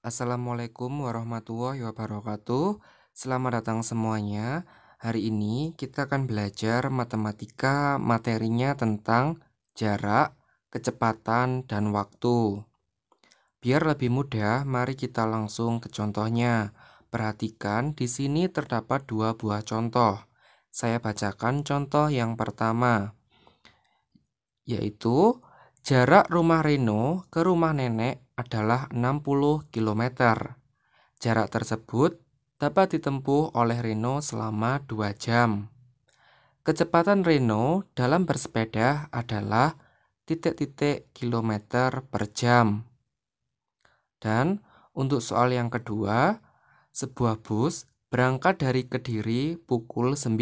Assalamualaikum warahmatullahi wabarakatuh. Selamat datang semuanya. Hari ini kita akan belajar matematika, materinya tentang jarak, kecepatan, dan waktu. Biar lebih mudah, mari kita langsung ke contohnya. Perhatikan, di sini terdapat dua buah contoh. Saya bacakan contoh yang pertama, yaitu jarak rumah Reno ke rumah nenek adalah 60 km. Jarak tersebut dapat ditempuh oleh Reno selama 2 jam. Kecepatan Reno dalam bersepeda adalah titik-titik kilometer per jam. Dan untuk soal yang kedua, sebuah bus berangkat dari Kediri pukul 9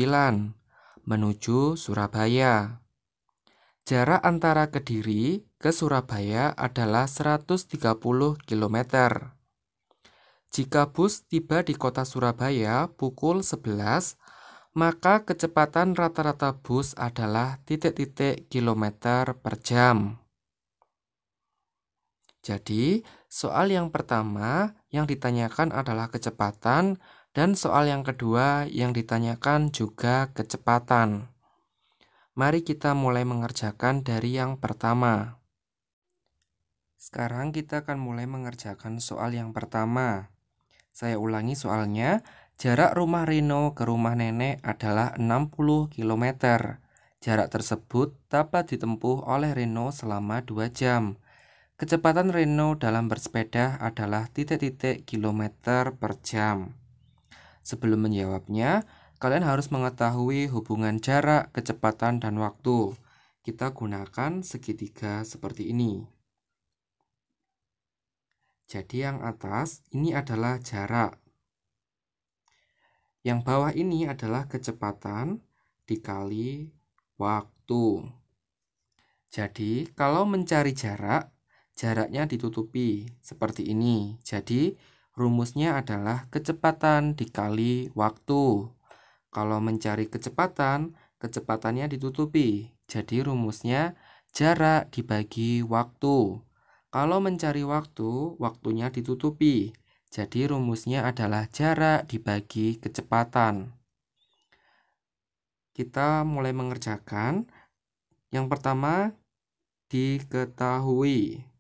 menuju Surabaya. Jarak antara Kediri ke Surabaya adalah 130 km. Jika bus tiba di kota Surabaya pukul 11, maka kecepatan rata-rata bus adalah titik-titik kilometer per jam. Jadi, soal yang pertama yang ditanyakan adalah kecepatan, dan soal yang kedua yang ditanyakan juga kecepatan. Mari kita mulai mengerjakan dari yang pertama. Sekarang kita akan mulai mengerjakan soal yang pertama. Saya ulangi soalnya, jarak rumah Rino ke rumah nenek adalah 60 km. Jarak tersebut dapat ditempuh oleh Rino selama 2 jam. Kecepatan Rino dalam bersepeda adalah titik-titik kilometer per jam. Sebelum menjawabnya, kalian harus mengetahui hubungan jarak, kecepatan, dan waktu. Kita gunakan segitiga seperti ini. Jadi yang atas ini adalah jarak. Yang bawah ini adalah kecepatan dikali waktu. Jadi kalau mencari jarak, jaraknya ditutupi seperti ini. Jadi rumusnya adalah kecepatan dikali waktu. Kalau mencari kecepatan, kecepatannya ditutupi. Jadi rumusnya jarak dibagi waktu. Kalau mencari waktu, waktunya ditutupi. Jadi rumusnya adalah jarak dibagi kecepatan. Kita mulai mengerjakan. Yang pertama, diketahui.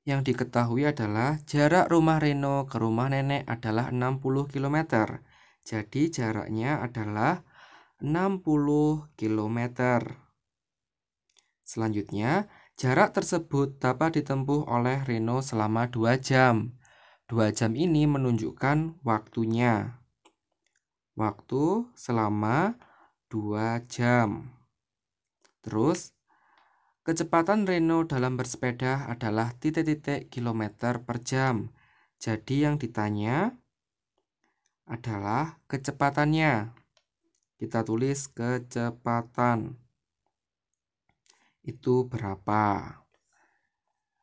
Yang diketahui adalah jarak rumah Reno ke rumah nenek adalah 60 km. Jadi jaraknya adalah 60 km. Selanjutnya, jarak tersebut dapat ditempuh oleh Reno selama 2 jam. 2 jam ini menunjukkan waktunya. Waktu selama 2 jam. Terus, kecepatan Reno dalam bersepeda adalah titik-titik kilometer per jam. Jadi yang ditanya adalah kecepatannya. Kita tulis kecepatan. Itu berapa?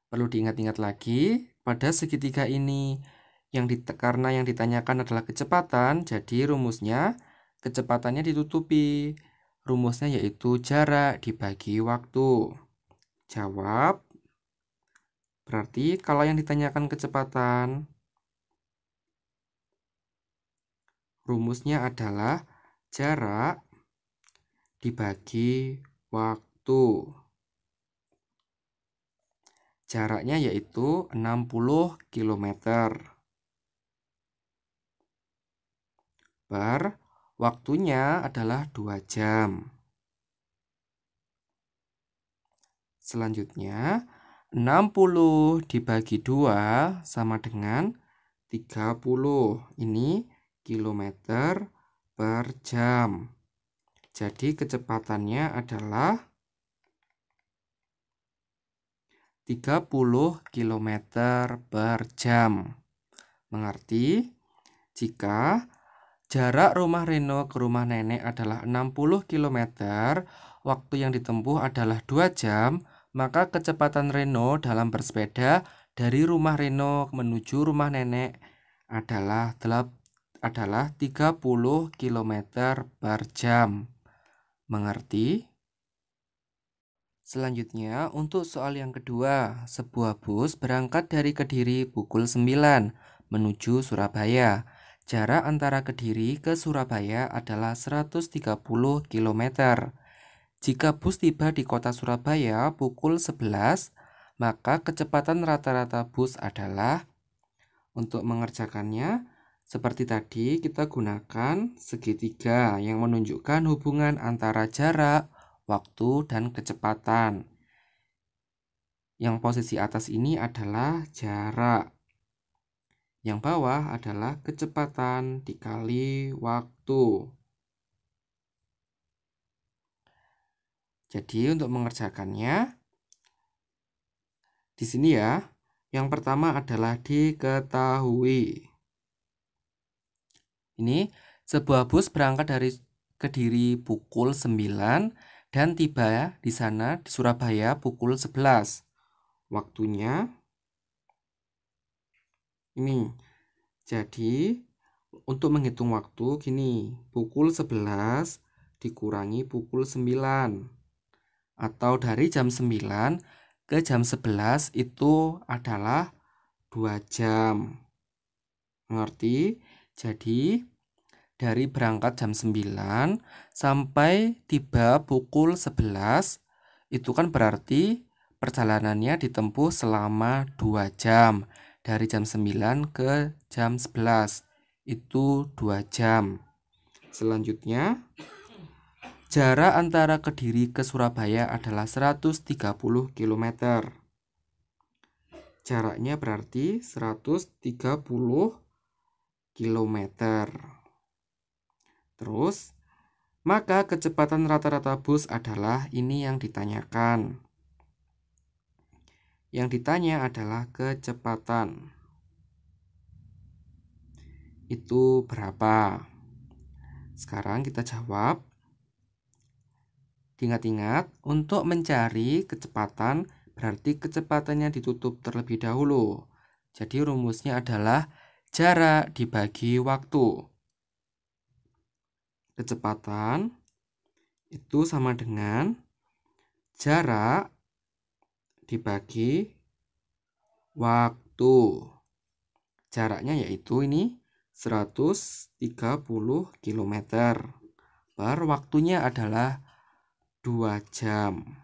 Perlu diingat-ingat lagi, pada segitiga ini karena yang ditanyakan adalah kecepatan, jadi rumusnya kecepatannya ditutupi. Rumusnya yaitu jarak dibagi waktu. Jawab. Berarti kalau yang ditanyakan kecepatan, rumusnya adalah jarak dibagi waktu. Jaraknya yaitu 60 km. Waktunya adalah 2 jam. Selanjutnya, 60 dibagi 2 sama dengan 30. Ini kilometer per jam. Jadi kecepatannya adalah 30 km per jam. Mengerti? Jika jarak rumah Reno ke rumah nenek adalah 60 km, waktu yang ditempuh adalah 2 jam, maka kecepatan Reno dalam bersepeda dari rumah Reno menuju rumah nenek adalah 30 km per jam. Mengerti? Selanjutnya, untuk soal yang kedua, sebuah bus berangkat dari Kediri pukul 9 menuju Surabaya. Jarak antara Kediri ke Surabaya adalah 130 km. Jika bus tiba di kota Surabaya pukul 11, maka kecepatan rata-rata bus adalah, untuk mengerjakannya, seperti tadi kita gunakan segitiga yang menunjukkan hubungan antara jarak, waktu, dan kecepatan. Yang posisi atas ini adalah jarak. Yang bawah adalah kecepatan dikali waktu. Jadi untuk mengerjakannya, di sini ya, yang pertama adalah diketahui. Ini sebuah bus berangkat dari Kediri pukul 9 dan tiba di sana di Surabaya pukul 11. Waktunya ini. Jadi untuk menghitung waktu gini, pukul 11 dikurangi pukul 9. Atau dari jam 9 ke jam 11 itu adalah 2 jam. Mengerti? Jadi dari berangkat jam 9 sampai tiba pukul 11 itu kan berarti perjalanannya ditempuh selama 2 jam. Dari jam 9 ke jam 11 itu 2 jam. Selanjutnya, jarak antara Kediri ke Surabaya adalah 130 km. Jaraknya berarti 130 km. Terus, maka kecepatan rata-rata bus adalah ini yang ditanyakan. Yang ditanya adalah kecepatan. Itu berapa? Sekarang kita jawab. Ingat-ingat, untuk mencari kecepatan berarti kecepatannya ditutup terlebih dahulu. Jadi rumusnya adalah jarak dibagi waktu. Kecepatan itu sama dengan jarak dibagi waktu. Jaraknya yaitu ini 130 km. Waktunya adalah 2 jam.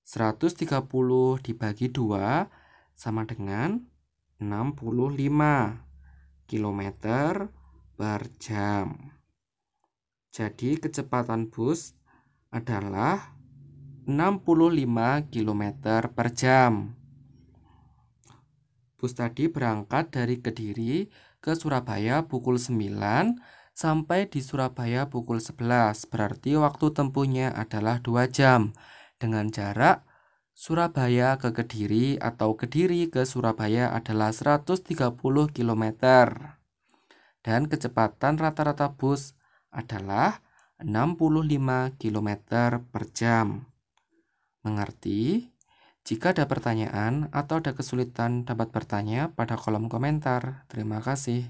130 dibagi 2 sama dengan 65 km per jam. Jadi kecepatan bus adalah 65 km per jam. Bus tadi berangkat dari Kediri ke Surabaya pukul 9 sampai di Surabaya pukul 11. Berarti waktu tempuhnya adalah 2 jam. Dengan jarak Surabaya ke Kediri atau Kediri ke Surabaya adalah 130 km. Dan kecepatan rata-rata bus adalah 65 km per jam. Mengerti? Jika ada pertanyaan atau ada kesulitan dapat bertanya pada kolom komentar. Terima kasih.